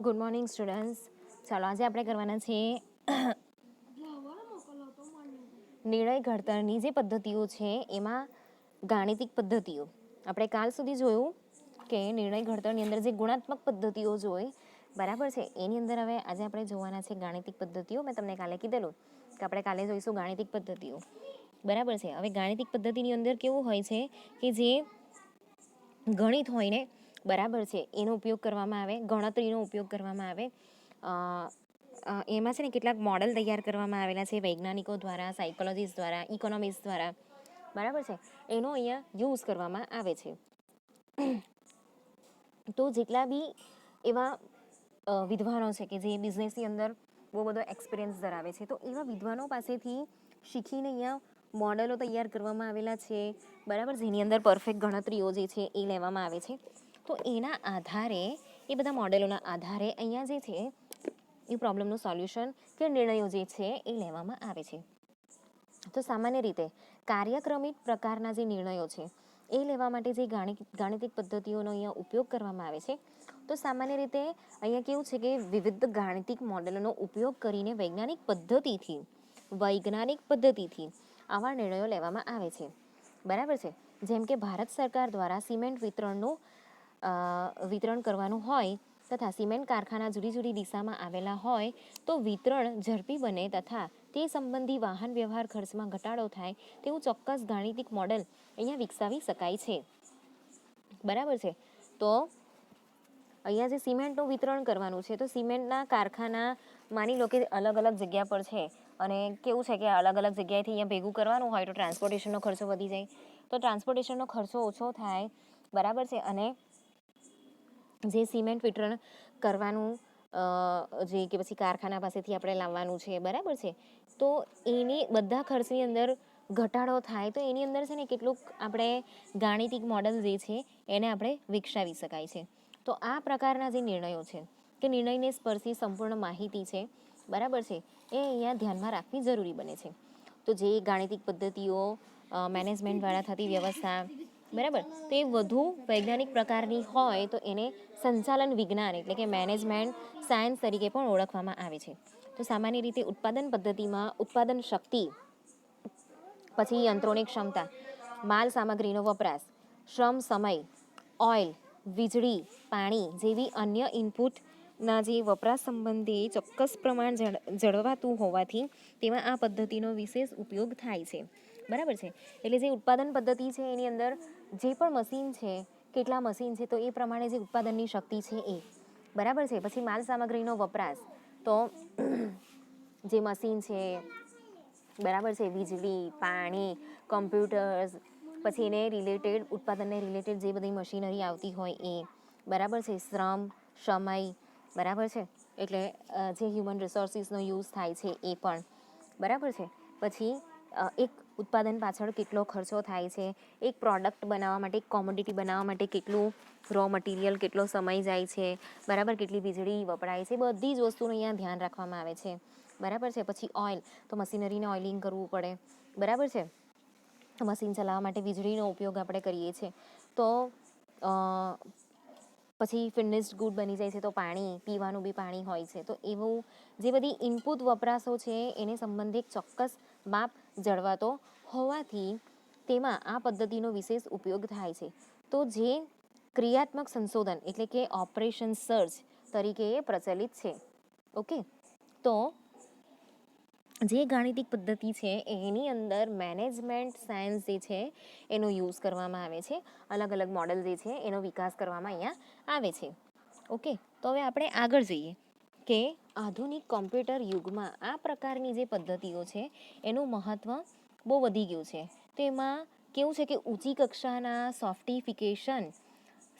Good morning students. ચાલો આજે આપણે કરવાના છે નિર્ણય ઘડતરની જે પદ્ધતિઓ છે એમાં ગાણિતિક પદ્ધતિઓ. આપણે કાલ સુધી જોયું કે નિર્ણય ઘડતરની અંદર જે ગુણાત્મક પદ્ધતિઓ જોઈ, બરાબર છે, એની અંદર હવે આજે આપણે જોવાના છે ગાણિતિક પદ્ધતિઓ. મેં તમને કાલે કીધેલું કે આપણે કાલે જોઈશું ગાણિતિક પદ્ધતિઓ, બરાબર છે. હવે ગાણિતિક પદ્ધતિની અંદર કેવું હોય છે કે જે ગણિત હોય ને, બરાબર છે, એનો ઉપયોગ કરવામાં આવે, ગણતરીનો ઉપયોગ કરવામાં આવે. એમાં છે ને કેટલાક મોડલ તૈયાર કરવામાં આવેલા છે વૈજ્ઞાનિકો દ્વારા, સાયકોલોજીસ્ટ દ્વારા, ઇકોનોમિસ્ટ દ્વારા, બરાબર છે, એનો અહીંયા યુઝ કરવામાં આવે છે. તો જેટલા બી એવા વિદ્વાનો છે કે જે બિઝનેસની અંદર બહુ બધો એક્સપિરિયન્સ ધરાવે છે, તો એવા વિદ્વાનો પાસેથી શીખીને અહીંયા મોડલો તૈયાર કરવામાં આવેલા છે, બરાબર, જેની અંદર પરફેક્ટ ગણતરીઓ જે છે એ લેવામાં આવે છે. તો એના આધારે, એ બધા મોડેલોના આધારે અહીંયા જે છે એ પ્રોબ્લેમનું સોલ્યુશન કે નિર્ણયો જે છે એ લેવામાં આવે છે. તો સામાન્ય રીતે કાર્યક્રમિક પ્રકારના જે નિર્ણયો છે એ લેવા માટે જે ગાણિતિક પદ્ધતિઓનો અહીંયા ઉપયોગ કરવામાં આવે છે. તો સામાન્ય રીતે અહીંયા કેવું છે કે વિવિધ ગાણિતિક મોડેલોનો ઉપયોગ કરીને વૈજ્ઞાનિક પદ્ધતિથી આવા નિર્ણયો લેવામાં આવે છે, બરાબર છે. જેમ કે ભારત સરકાર દ્વારા સિમેન્ટ વિતરણ કરવાનું હોય તથા સિમેન્ટ કારખાના જુદી જુદી દિશામાં આવેલા હોય તો વિતરણ ઝડપી બને તથા તે સંબંધી વાહન વ્યવહાર ખર્ચમાં ઘટાડો થાય તેવું ચોક્કસ ગાણિતિક મોડેલ અહીંયા વિકસાવી શકાય છે, બરાબર છે. તો અહીંયા જે સિમેન્ટનું વિતરણ કરવાનું છે, તો સિમેન્ટના કારખાના માની લો કે અલગ અલગ જગ્યા પર છે અને કેવું છે કે અલગ અલગ જગ્યાએથી અહીંયા ભેગું કરવાનું હોય તો ટ્રાન્સપોર્ટેશનનો ખર્ચો વધી જાય. તો ટ્રાન્સપોર્ટેશનનો ખર્ચો ઓછો થાય, બરાબર છે, અને જે સિમેન્ટ વિતરણ કરવાનું જે કે પછી કારખાના પાસેથી આપણે લાવવાનું છે, બરાબર છે, તો એની બધા ખર્ચની અંદર ઘટાડો થાય. તો એની અંદર છે ને કેટલુંક આપણે ગાણિતિક મોડલ જે છે એને આપણે વિકસાવી શકાય છે. તો આ પ્રકારના જે નિર્ણયો છે કે નિર્ણયને સ્પર્શી સંપૂર્ણ માહિતી છે, બરાબર છે, એ અહીંયા ધ્યાનમાં રાખવી જરૂરી બને છે. તો જે ગાણિતિક પદ્ધતિઓ મેનેજમેન્ટ દ્વારા થતી વ્યવસ્થા, બરાબર, તે વધુ વૈજ્ઞાનિક પ્રકારની હોય તો એને સંચાલન વિજ્ઞાન એટલે કે મેનેજમેન્ટ સાયન્સ તરીકે પણ ઓળખવામાં આવે છે. તો સામાન્ય રીતે ઉત્પાદન પદ્ધતિમાં ઉત્પાદન શક્તિ, પછી યંત્રોની ક્ષમતા, માલ સામગ્રીનો વપરાશ, શ્રમ, સમય, ઓઇલ, વીજળી, પાણી જેવી અન્ય ઇનપુટના જે વપરાશ સંબંધે ચોક્કસ પ્રમાણ જળવાતું હોવાથી તેમાં આ પદ્ધતિનો વિશેષ ઉપયોગ થાય છે, બરાબર છે. એટલે જે ઉત્પાદન પદ્ધતિ છે એની અંદર જે પણ મશીન છે, કેટલા મશીન છે, તો એ પ્રમાણે જે ઉત્પાદનની શક્તિ છે એ, બરાબર છે. પછી માલ સામગ્રીનો વપરાશ, તો જે મશીન છે, બરાબર છે, વીજળી, પાણી, કમ્પ્યુટર્સ, પછી એને રિલેટેડ ઉત્પાદનને રિલેટેડ જે બધી મશીનરી આવતી હોય એ, બરાબર છે, શ્રમ, સમય, બરાબર છે, એટલે જે હ્યુમન રિસોર્સિસનો યુઝ થાય છે એ પણ, બરાબર છે. પછી એક ઉત્પાદન પાછળ કેટલો ખર્ચો થાય છે, એક પ્રોડક્ટ બનાવવા માટે, એક કોમોડિટી બનાવવા માટે કેટલું રો મટીરિયલ, કેટલો સમય જાય છે, બરાબર, કેટલી વીજળી વપરાય છે, બધી જ વસ્તુનું અહીંયા ધ્યાન રાખવામાં આવે છે, બરાબર છે. પછી ઓઇલ, તો મશીનરીને ઓઇલિંગ કરવું પડે, બરાબર છે, મશીન ચલાવવા માટે વીજળીનો ઉપયોગ આપણે કરીએ છીએ. તો પછી ફિનિશ્ડ ગુડ બની જાય છે તો પાણી, પીવાનું બી પાણી હોય છે. તો એવું જે બધી ઇનપુટ વપરાશો છે એને સંબંધિત ચોક્કસ માપ જળવાતો હોવાથી તેમાં આ પદ્ધતિનો વિશેષ ઉપયોગ થાય છે. તો જે ક્રિયાત્મક સંશોધન એટલે કે ઓપરેશન સર્ચ તરીકે એ પ્રચલિત છે, ઓકે. તો જે ગાણિતિક પદ્ધતિ છે એની અંદર મેનેજમેન્ટ સાયન્સ જે છે એનો યુઝ કરવામાં આવે છે, અલગ અલગ મોડલ જે છે એનો વિકાસ કરવામાં અહીંયા આવે છે, ઓકે. તો હવે આપણે આગળ જઈએ કે આધુનિક કોમ્પ્યુટર યુગમાં આ પ્રકારની જે પદ્ધતિઓ છે એનું મહત્ત્વ બહુ વધી ગયું છે. તો એમાં કેવું છે કે ઊંચી કક્ષાના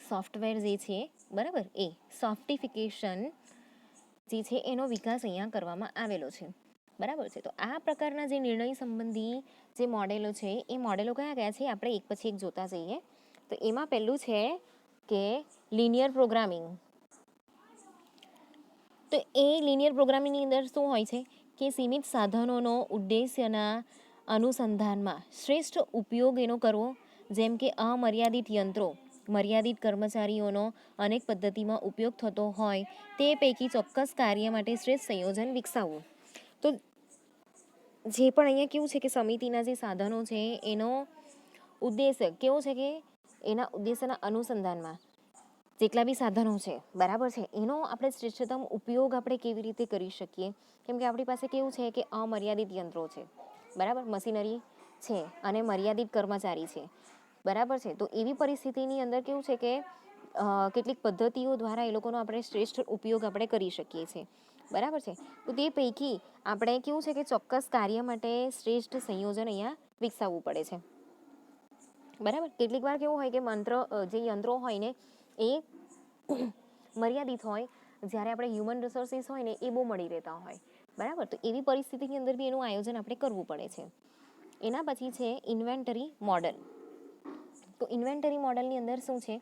સોફ્ટવેર જે છે, બરાબર, એ સોફ્ટિફિકેશન જે છે એનો વિકાસ અહીંયા કરવામાં આવેલો છે, બરાબર છે. તો આ પ્રકારના જે નિર્ણય સંબંધી જે મોડેલો છે એ મોડેલો કયા કયા છે આપણે એક પછી એક જોતા જઈએ. તો એમાં પહેલું છે કે લિનિયર પ્રોગ્રામિંગ. તો એ લિનિયર પ્રોગ્રામિંગની અંદર શું હોય છે કે સીમિત સાધનોનો ઉદ્દેશ્યના અનુસંધાનમાં શ્રેષ્ઠ ઉપયોગ એનો કરવો, જેમ કે અમર્યાદિત યંત્રો મર્યાદિત કર્મચારીઓનો અનેક પદ્ધતિમાં ઉપયોગ થતો હોય તે પૈકી ચોક્કસ કાર્ય માટે શ્રેષ્ઠ સંયોજન વિકસાવવું. તો જે પણ અહીંયા કેવું છે કે સમિતિના જે સાધનો છે એનો ઉદ્દેશ્ય કેવો છે કે એના ઉદ્દેશ્યના અનુસંધાનમાં જેટલા બી સાધનો છે બરાબર છે એનો આપણે શ્રેષ્ઠતમ ઉપયોગ આપણે કેવી રીતે કરી શકીએ. કેમ કે આપણી પાસે કેવું છે કે અમર્યાદિત યંત્રો છે, બરાબર, મશીનરી છે અને મર્યાદિત કર્મચારી છે, બરાબર છે. તો એવી પરિસ્થિતિની અંદર કેવું છે કે કેટલીક પદ્ધતિઓ દ્વારા એ લોકોનો આપણે શ્રેષ્ઠ ઉપયોગ આપણે કરી શકીએ છીએ, બરાબર છે. તો તે પૈકી આપણે કેવું છે કે ચોક્કસ કાર્ય માટે શ્રેષ્ઠ સંયોજન અહીંયા વિકસાવવું પડે છે, બરાબર. કેટલીક વાર કેવું હોય કે જે યંત્રો હોય ને એ મર્યાદિત હોય, જ્યારે આપણે હ્યુમન રિસોર્સિસ હોય ને એ બહુ મળી રહેતા હોય, બરાબર. તો એવી પરિસ્થિતિની અંદર બી એનું આયોજન આપણે કરવું પડે છે. એના પછી છે ઇન્વેન્ટરી મોડલ. તો ઇન્વેન્ટરી મોડલની અંદર શું છે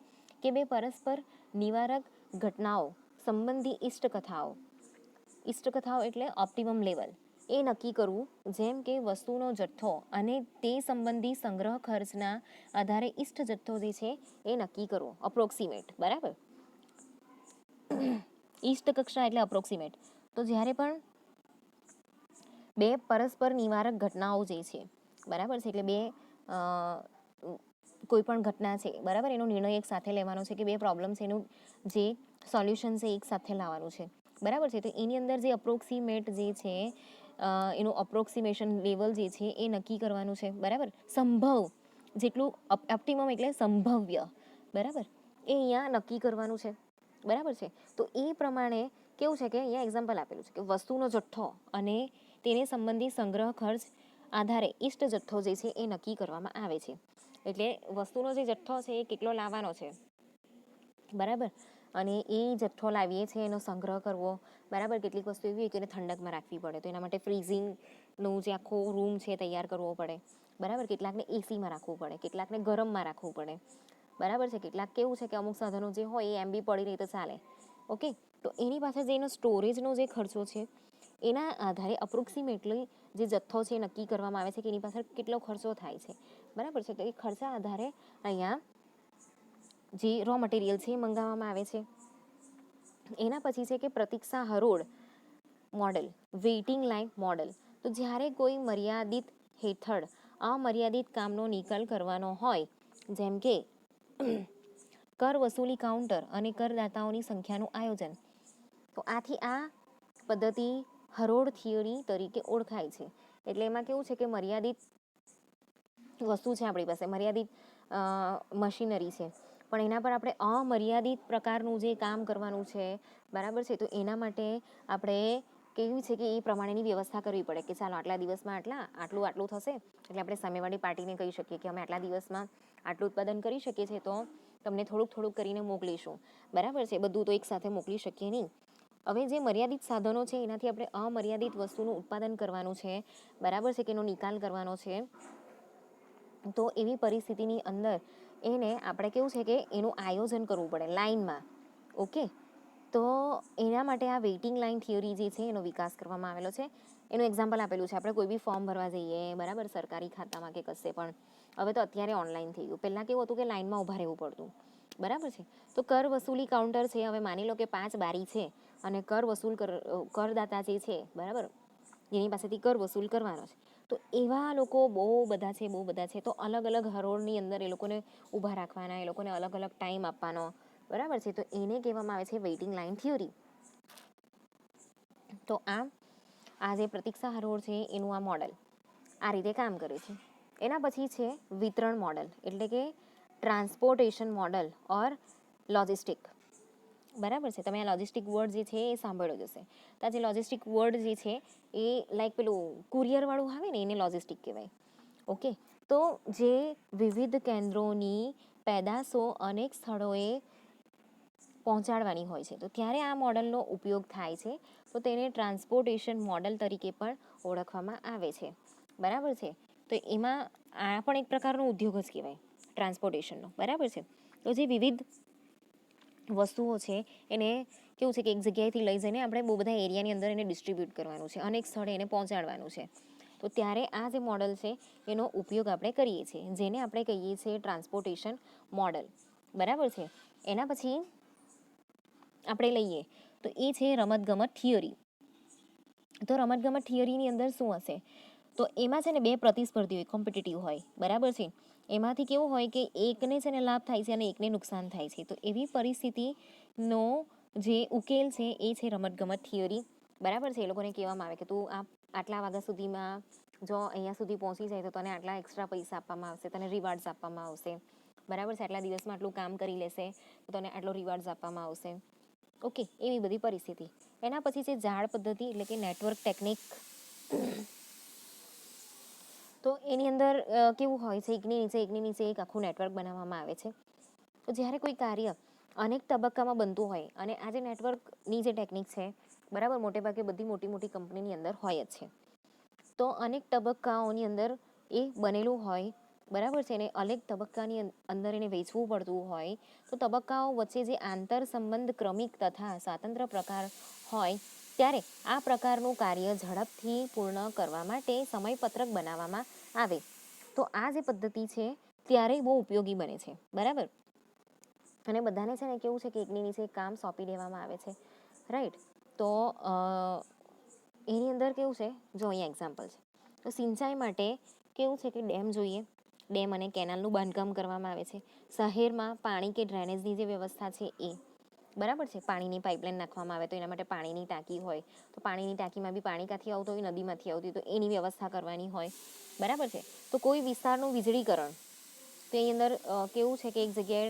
કે બે પરસ્પર નિવારક ઘટનાઓ સંબંધી ઇષ્ટકથાઓ એટલે ઓપ્ટિમમ લેવલ એ નક્કી કરવું, જેમ કે વસ્તુનો જથ્થો અને તે સંબંધી સંગ્રહ ખર્ચના આધારે ઇષ્ટ જથ્થો જે છે એ નક્કી કરવો, અપ્રોક્સિમેટ, બરાબર. ઇષ્ટ કક્ષા એટલે અપ્રોક્સિમેટ. તો જ્યારે પણ બે પરસ્પર નિવારક ઘટનાઓ જે છે, બરાબર છે, એટલે બે કોઈ પણ ઘટના છે, બરાબર, એનો નિર્ણય એક સાથે લેવાનો છે કે બે પ્રોબ્લેમ છે એનું જે સોલ્યુશન છે એક સાથે લાવવાનું છે, બરાબર છે. તો એની અંદર જે અપ્રોક્સિમેટ જે છે એનું અપ્રોક્સિમેશન લેવલ જે છે એ નક્કી કરવાનું છે, બરાબર. સંભવ જેટલું ઓપ્ટિમમ એટલે સંભવ્ય, બરાબર, એ અહીંયા નક્કી કરવાનું છે, બરાબર છે. તો એ પ્રમાણે કેવું છે કે અહીંયા એક્ઝામ્પલ આપેલું છે કે વસ્તુનો જથ્થો અને તેને સંબંધી સંગ્રહ ખર્ચ આધારે ઇષ્ટ જથ્થો જે છે એ નક્કી કરવામાં આવે છે. એટલે વસ્તુનો જે જથ્થો છે એ કેટલો લાવવાનો છે, બરાબર, અને એ જથ્થો લાવીએ છીએ એનો સંગ્રહ કરવો, બરાબર. કેટલીક વસ્તુ એવી હોય કે એને ઠંડકમાં રાખવી પડે, તો એના માટે ફ્રીઝિંગનું જે આખો રૂમ છે તૈયાર કરવો પડે, બરાબર. કેટલાકને એસીમાં રાખવું પડે, કેટલાકને ગરમમાં રાખવું પડે, બરાબર છે. કેટલાક કેવું છે કે અમુક સાધનો જે હોય એ એમ બી પડી રહી તો ચાલે, ઓકે. તો એની પાસે જે એનો સ્ટોરેજનો જે ખર્ચો છે એના આધારે અપ્રોક્સિમેટલી જે જથ્થો છે એ નક્કી કરવામાં આવે છે કે એની પાસે કેટલો ખર્ચો થાય છે, બરાબર છે. તો એ ખર્ચા આધારે અહીંયા જે રો મટીરિયલ છે એ મંગાવવામાં આવે છે. એના પછી છે કે પ્રતીક્ષા હરોળ મોડલ, વેઇટિંગ લાઇન મોડલ. તો જ્યારે કોઈ મર્યાદિત હેઠળ અમર્યાદિત કામનો નિકાલ કરવાનો હોય, જેમ કે કર વસૂલી કાઉન્ટર અને કરદાતાઓની સંખ્યાનું આયોજન. તો આથી આ પદ્ધતિ હરોળ થિયરી તરીકે ઓળખાય છે. એટલે એમાં કેવું છે કે મર્યાદિત વસ્તુ છે આપણી પાસે, મર્યાદિત મશીનરી છે, પણ એના પર આપણે અમર્યાદિત પ્રકારનું જે કામ કરવાનું છે, બરાબર છે. તો એના માટે આપણે કેવી છે કે એ પ્રમાણેની વ્યવસ્થા કરવી પડે કે ચાલો આટલા દિવસમાં આટલું થશે, એટલે આપણે સામેવાળી પાર્ટીને કહી શકીએ કે અમે આટલા દિવસમાં આટલું ઉત્પાદન કરી શકીએ છીએ, તો તમને થોડુંક કરીને મોકલીશું, બરાબર છે. બધું તો એક સાથે મોકલી શકીએ નહીં. હવે જે મર્યાદિત સાધનો છે એનાથી આપણે અમર્યાદિત વસ્તુનું ઉત્પાદન કરવાનું છે, બરાબર છે, કે એનો નિકાલ કરવાનો છે. તો એવી પરિસ્થિતિની અંદર એને આપણે કેવું છે કે એનું આયોજન કરવું પડે લાઇનમાં, ઓકે. તો એના માટે આ વેઇટિંગ લાઇન થિયરી જે છે એનો વિકાસ કરવામાં આવેલો છે. એનું એક્ઝામ્પલ આપેલું છે. આપણે કોઈ બી ફોર્મ ભરવા જઈએ, બરાબર, સરકારી ખાતામાં કે કશે પણ, હવે તો અત્યારે ઓનલાઈન થઈ ગયું, પહેલાં કેવું હતું કે લાઇનમાં ઊભા રહેવું પડતું, બરાબર છે. તો કર વસૂલી કાઉન્ટર છે, હવે માની લો કે 5 બારી છે અને કરદાતા જે છે, બરાબર, જેની પાસેથી કર વસૂલ કરવાનો છે, તો એવા લોકો બહુ બધા છે. તો અલગ અલગ હરોળની અંદર એ લોકોને ઊભા રાખવાના, એ લોકોને અલગ અલગ ટાઈમ આપવાનો, બરાબર છે. તો એને કહેવામાં આવે છે વેઇટિંગ લાઇન થિયરી. તો આ જે પ્રતીક્ષા હરોળ છે એનું આ મોડલ આ રીતે કામ કરે છે. એના પછી છે વિતરણ મોડલ, એટલે કે ટ્રાન્સપોર્ટેશન મોડલ ઓર લોજિસ્ટિક, બરાબર છે. તમે આ લોજિસ્ટિક વર્ડ જે છે એ સાંભળ્યો જ હશે. તો આ જે લોજિસ્ટિક વર્ડ જે છે એ લાઈક પેલું કુરિયરવાળું આવે ને એને લોજિસ્ટિક કહેવાય, ઓકે. તો જે વિવિધ કેન્દ્રોની પેદાશો અનેક સ્થળોએ પહોંચાડવાની હોય છે, તો ત્યારે આ મોડલનો ઉપયોગ થાય છે. તો તેને ટ્રાન્સપોર્ટેશન મોડલ તરીકે પણ ઓળખવામાં આવે છે, બરાબર છે. તો એમાં આ પણ એક પ્રકારનો ઉદ્યોગ જ કહેવાય ટ્રાન્સપોર્ટેશનનો, બરાબર છે. તો જે વિવિધ વસ્તુઓ છે એને કેવું છે કે એક જગ્યાએથી લઈ જઈને આપણે બહુ બધા એરિયાની અંદર એને ડિસ્ટ્રીબ્યુટ કરવાનું છે, અનેક સ્થળે એને પહોંચાડવાનું છે. તો ત્યારે આ જે મોડલ છે એનો ઉપયોગ આપણે કરીએ છીએ, જેને આપણે કહીએ છીએ ટ્રાન્સપોર્ટેશન મોડલ, બરાબર છે. એના પછી આપણે લઈએ તો એ છે રમતગમત થિયરી. તો રમતગમત થિયરીની અંદર શું હશે? તો એમાં છે ને બે પ્રતિસ્પર્ધી હોય, કોમ્પિટિટિવ હોય, બરાબર છે. એમાંથી કેવું હોય કે એકને છે ને લાભ થાય છે અને એકને નુકસાન થાય છે. તો એવી પરિસ્થિતિનો જે ઉકેલ છે એ છે રમતગમત થિયરી, બરાબર છે. એ લોકોને કહેવામાં આવે કે તું આટલા વાગ્યા સુધીમાં જો અહીંયા સુધી પહોંચી જાય તો તને આટલા એક્સ્ટ્રા પૈસા આપવામાં આવશે, તને રિવાર્ડ્સ આપવામાં આવશે, બરાબર છે. આટલા દિવસમાં આટલું કામ કરી લેશે તો તને આટલો રિવાર્ડ્સ આપવામાં આવશે. ઓકે, એવી બધી પરિસ્થિતિ. એના પછી છે ઝાડ પદ્ધતિ એટલે કે નેટવર્ક ટેકનિક. તો એની અંદર કેવું હોય છે, એકની નીચે એક આખું નેટવર્ક બનાવવામાં આવે છે. તો જ્યારે કોઈ કાર્ય અનેક તબક્કામાં બનતું હોય અને આ જે નેટવર્કની જે ટેકનિક છે, બરાબર, મોટે ભાગે બધી મોટી મોટી કંપનીની અંદર હોય જ છે. તો અનેક તબક્કાઓની અંદર એ બનેલું હોય, બરાબર છે, અને અનેક તબક્કાની અંદર એને વેચવું પડતું હોય. તો તબક્કાઓ વચ્ચે જે આંતર સંબંધ ક્રમિક તથા સ્વતંત્ર પ્રકાર હોય ત્યારે આ પ્રકારનું કાર્ય ઝડપથી પૂર્ણ કરવા માટે સમયપત્રક બનાવવામાં આવે. તો આ જે પદ્ધતિ છે ત્યારે બહુ ઉપયોગી બને છે, બરાબર. અને બધાને છે ને કેવું છે કે એકની નીચે એક કામ સોંપી દેવામાં આવે છે, રાઈટ. તો એની અંદર કેવું છે, જો અહીંયા એક્ઝામ્પલ છે. તો સિંચાઈ માટે કેવું છે કે ડેમ જોઈએ, ડેમ અને કેનાલનું બાંધકામ કરવામાં આવે છે. શહેરમાં પાણી કે ડ્રેનેજની જે વ્યવસ્થા છે એ, બરાબર છે. પાણીની પાઇપલાઇન નાખવામાં આવે તો એના માટે પાણીની ટાંકી હોય, તો પાણીની ટાંકીમાં બી પાણી ક્યાંથી આવતું હોય, નદીમાંથી આવતી, તો એની વ્યવસ્થા કરવાની હોય, બરાબર છે. તો કોઈ વિસ્તારનું વીજળીકરણ, તો એની અંદર કેવું છે કે એક જગ્યાએ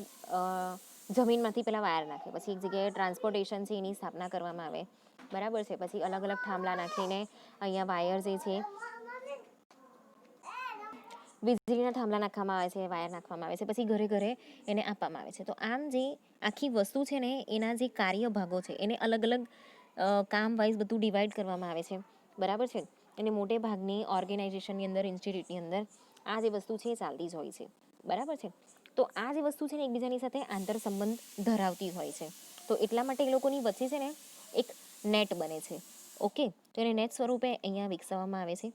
જમીનમાંથી પેલા વાયર નાખે, પછી એક જગ્યાએ ટ્રાન્સપોર્ટેશન છે એની સ્થાપના કરવામાં આવે, બરાબર છે. પછી અલગ અલગ થાંભલા નાખીને અહીંયા વાયર જે છે, વીજળીના થાંભલા નાખવામાં આવે છે, વાયર નાખવામાં આવે છે, પછી ઘરે ઘરે એને આપવામાં આવે છે. તો આમ જે આખી વસ્તુ છે ને એના જે કાર્ય ભાગો છે એને અલગ અલગ કામ વાઇઝ બધું ડિવાઈડ કરવામાં આવે છે, બરાબર છે. અને મોટે ભાગની ઓર્ગેનાઇઝેશનની અંદર, ઇન્સ્ટિટ્યૂટની અંદર આ જે વસ્તુ છે એ ચાલતી જ હોય છે, બરાબર છે. તો આ જે વસ્તુ છે ને એકબીજાની સાથે આંતર સંબંધ ધરાવતી હોય છે. તો એટલા માટે એ લોકોની વચ્ચે છે ને એક નેટ બને છે. ઓકે, તો એને નેટ સ્વરૂપે અહીંયા વિકસાવવામાં આવે છે.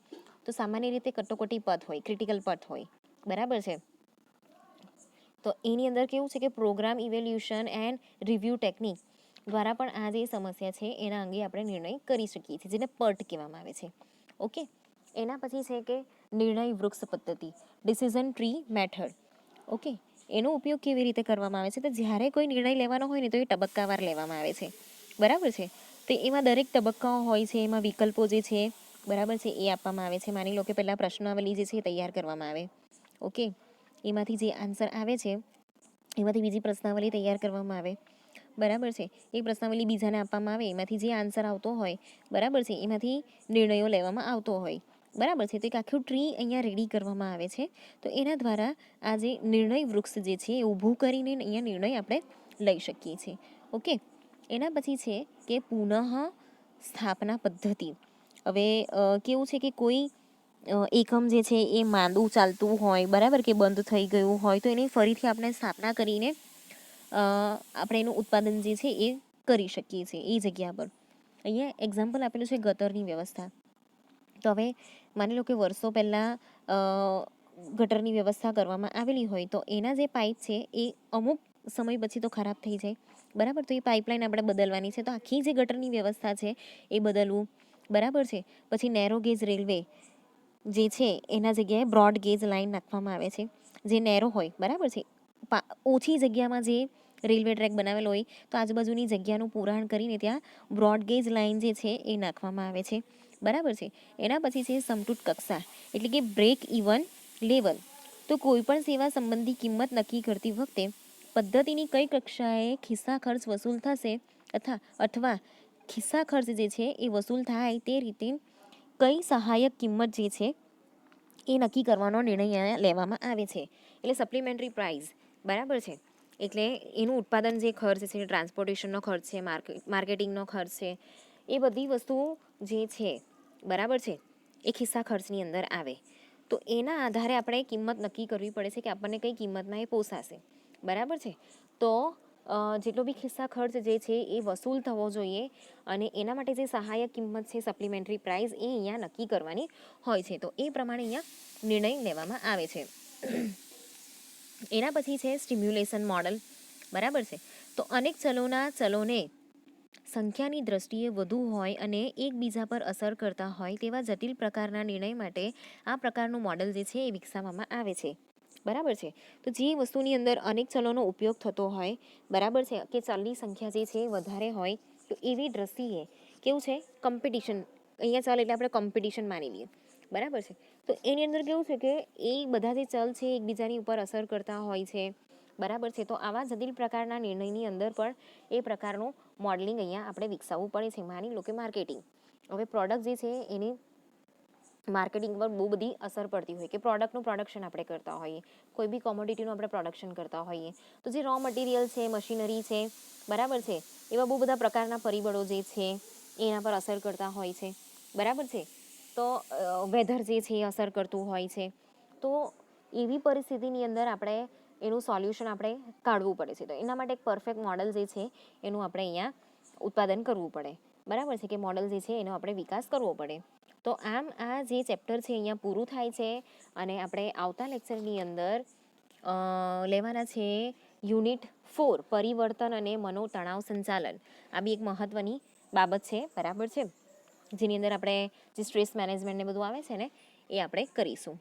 તો સામાન્ય રીતે કટોકટી પથ હોય, ક્રિટિકલ પથ હોય, બરાબર છે. તો એની અંદર કેવું છે કે program evaluation and review technique દ્વારા પણ આ જે સમસ્યા છે એના અંગે આપણે નિર્ણય કરી શકીએ છીએ, જેને પર્ટ કહેવામાં આવે છે. ઓકે, એના પછી છે કે નિર્ણય વૃક્ષ પદ્ધતિ, ડિસિઝન ટ્રી મેથડ. ઓકે, એનો ઉપયોગ કેવી રીતે કરવામાં આવે છે? તો જ્યારે કોઈ નિર્ણય લેવાનો હોય ને તો એ તબક્કાવાર લેવામાં આવે છે, બરાબર છે. તો એમાં દરેક તબક્કાઓ હોય છે, એમાં વિકલ્પો જે છે, બરાબર છે, એ આપવામાં આવે છે. માની લો કે પહેલાં પ્રશ્નાવલી જે છે એ તૈયાર કરવામાં આવે. ઓકે, એમાંથી જે આન્સર આવે છે એમાંથી બીજી પ્રશ્નાવલી તૈયાર કરવામાં આવે, બરાબર છે. એ પ્રશ્નાવલી બીજાને આપવામાં આવે, એમાંથી જે આન્સર આવતો હોય, બરાબર છે, એમાંથી નિર્ણયો લેવામાં આવતો હોય, બરાબર છે. તો એક આખું ટ્રી અહીંયા રેડી કરવામાં આવે છે. તો એના દ્વારા આ જે નિર્ણય વૃક્ષ જે છે એ ઊભું કરીને અહીંયા નિર્ણય આપણે લઈ શકીએ છીએ. ઓકે, એના પછી છે કે પુનઃ સ્થાપના પદ્ધતિ. હવે કેવું છે કે કોઈ એકમ જે છે એ માંદું ચાલતું હોય, બરાબર, કે બંધ થઈ ગયું હોય, તો એની ફરીથી આપણે સ્થાપના કરીને આપણે એનું ઉત્પાદન જે છે એ કરી શકીએ છીએ એ જગ્યા પર. અહીંયા એક્ઝામ્પલ આપેલું છે ગટરની વ્યવસ્થા. તો હવે માની લો કે વર્ષો પહેલાં ગટરની વ્યવસ્થા કરવામાં આવેલી હોય તો એના જે પાઇપ છે એ અમુક સમય પછી તો ખરાબ થઈ જાય, બરાબર. તો એ પાઇપલાઇન આપણે બદલવાની છે. તો આખી જે ગટરની વ્યવસ્થા છે એ બદલવું, બરાબર છે. પછી નેરો ગેજ રેલવે જે છે એના જગ્યાએ બ્રોડ ગેજ લાઇન નાખવામાં આવે છે, જે નેરો હોય, બરાબર છે. ઓછી જગ્યામાં જે રેલવે ટ્રેક બનાવેલો હોય તો આજુબાજુની જગ્યાનું પુરાણ કરીને ત્યાં બ્રોડ ગેજ લાઇન જે છે એ નાખવામાં આવે છે, બરાબર છે. એના પછી છે સમતૂટ કક્ષા એટલે કે બ્રેક ઇવન લેવલ. તો કોઈ પણ સેવા સંબંધી કિંમત નક્કી કરતી વખતે પદ્ધતિની કઈ કક્ષાએ ખિસ્સા ખર્ચ વસૂલ થશે અથવા ખિસ્સા ખર્ચ જે છે એ વસૂલ થાય તે રીતે કઈ સહાયક કિંમત જે છે એ નક્કી કરવાનો નિર્ણય લેવામાં આવે છે. એટલે સપ્લિમેન્ટરી પ્રાઇઝ, બરાબર છે. એટલે એનું ઉત્પાદન જે ખર્ચ છે, ટ્રાન્સપોર્ટેશનનો ખર્ચ છે, માર્કેટિંગનો ખર્ચ છે, એ બધી વસ્તુઓ જે છે, બરાબર છે, એ ખિસ્સા ખર્ચની અંદર આવે. તો એના આધારે આપણે કિંમત નક્કી કરવી પડે છે કે આપણને કઈ કિંમતમાં એ પોસાશે, બરાબર છે. તો જેટલો બી ખિસ્સા ખર્ચ જે છે એ વસૂલ થવો જોઈએ અને એના માટે જે સહાયક કિંમત છે, સપ્લિમેન્ટરી પ્રાઇઝ, એ અહીંયા નક્કી કરવાની હોય છે. તો એ પ્રમાણે અહીંયા નિર્ણય લેવામાં આવે છે. એના પછી છે સ્ટિમ્યુલેશન મોડલ. બરાબર છે. તો અનેક ચલોના ચલોને સંખ્યાની દ્રષ્ટિએ વધુ હોય અને એકબીજા પર અસર કરતા હોય તેવા જટિલ પ્રકારના નિર્ણય માટે આ પ્રકારનું મોડલ જે છે એ વિકસાવવામાં આવે છે. બરાબર છે. તો જે વસ્તુની અંદર અનેક ચલોનો ઉપયોગ થતો હોય, બરાબર છે, કે ચલની સંખ્યા જે છે એ વધારે હોય, તો એવી દ્રષ્ટિએ કેવું છે, કોમ્પિટિશન, અહીંયા ચાલ એટલે આપણે કોમ્પિટિશન માની લઈએ. બરાબર છે. તો એની અંદર કેવું છે કે એ બધા જે ચલ છે એકબીજાની ઉપર અસર કરતા હોય છે. બરાબર છે. તો આવા જટિલ પ્રકારના નિર્ણયની અંદર પણ એ પ્રકારનું મોડલિંગ અહીંયા આપણે વિકસાવવું પડે છે. માની લો કે માર્કેટિંગ, હવે પ્રોડક્ટ જે છે એની માર્કેટિંગ પર બહુ બધી અસર પડતી હોય કે પ્રોડક્ટનું પ્રોડક્શન આપણે કરતા હોઈએ, કોઈ બી કોમોડિટીનું આપણે પ્રોડક્શન કરતા હોઈએ, તો જે રો મટીરિયલ છે, મશીનરી છે, બરાબર છે, એવા બહુ બધા પ્રકારના પરિબળો જે છે એના પર અસર કરતા હોય છે. બરાબર છે. તો વેધર જે છે એ અસર કરતું હોય છે. તો એવી પરિસ્થિતિની અંદર આપણે એનું સોલ્યુશન આપણે કાઢવું પડે છે. તો એના માટે એક પરફેક્ટ મોડલ જે છે એનું આપણે અહીંયા ઉત્પાદન કરવું પડે. બરાબર છે, કે મોડલ જે છે એનો આપણે વિકાસ કરવો પડે. તો આમ આ જે ચેપ્ટર છે અહીંયા પૂરું થાય છે અને આપણે આવતા લેક્ચરની અંદર લેવાના છે યુનિટ 4 પરિવર્તન અને મનોતણાવ સંચાલન. આ બી એક મહત્વની બાબત છે. બરાબર છે, જેની અંદર આપણે જે સ્ટ્રેસ મેનેજમેન્ટ ને બધું આવે છે ને એ આપણે કરીશું.